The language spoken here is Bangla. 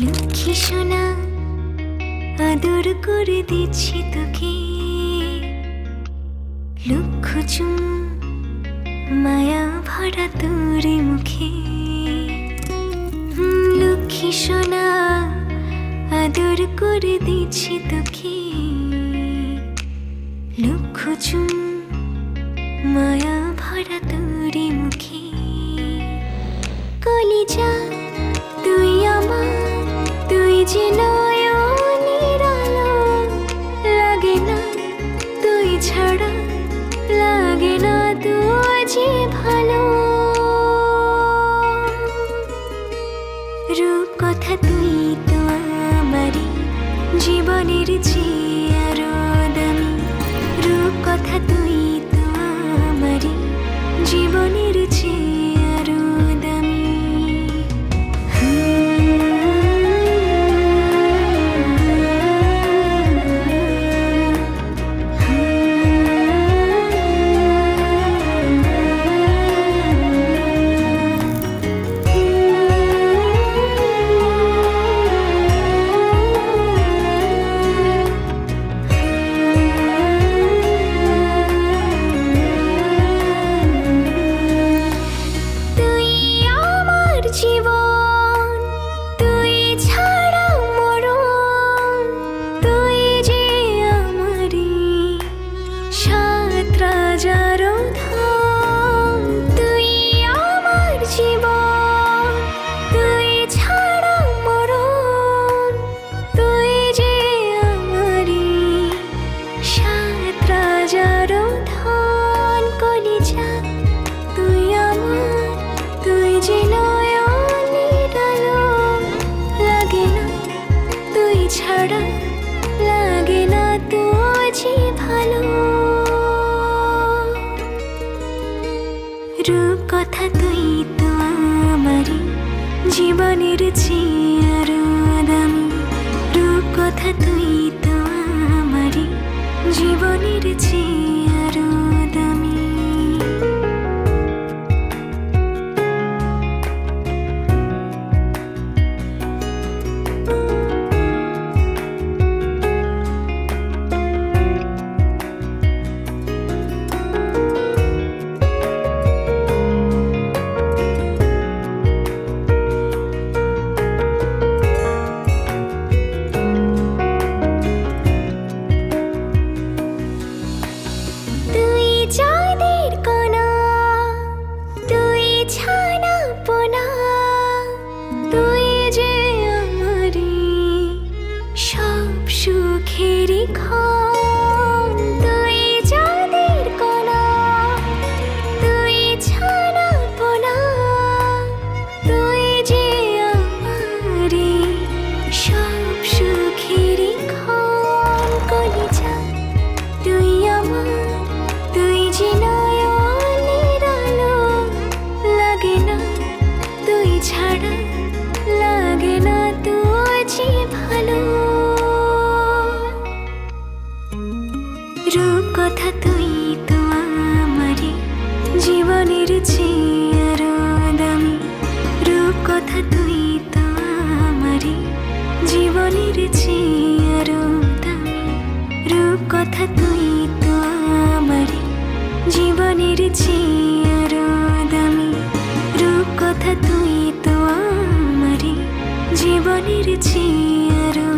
লক্ষ্মী সোনা আদর করে দিচ্ছি তোকে, লক্ষ চুম মায়া ভরা তোর মুখে। লক্ষ্মী সোনা আদর করে দিচ্ছি তোকে, লক্ষ চুম মায়া ভরা তোর মুখে। কলিজা তুই আমার, তুই যে নয়নের আলো, লাগে না তুই ছাড়া, লাগে না তুই যে ভালো। রূপ কথা তুই তো আমারই জীবনের চেয়ে আরো দামি, রূপ কথা তুই তো আমারই জীবনের চেয়ে আরো দামি। ছাড়া লাগে না তো যে ভালো। রূপ কথা তুই তো আমারই জীবনের চেয়ে আরো দামি, রূপ কথা তুই তো আমারই জীবনের চেয়ে আরো দামি। সুখেরই ক্ষণ তুই চাঁদের কণা, তুই ছানা পোনা, তুই যে আমারই সব সুখেরই ক্ষণ। কলিজা তুই আমার, তুই যে নয়নের আলো, লাগে না তুই ছাড়া, লাগে না তুই যে ভালো। রূপ কথা তুই তো আমারই জীবনের চেয়ে আরো দামি, রূপ কথা তুই তো আমারই জীবনের চেয়ে আরো দামি, রূপ কথা তুই তো আমারই জীবনের চেয়ে আরো দামি, রূপ কথা তুই তো আমারই জীবনের চেয়ে আরো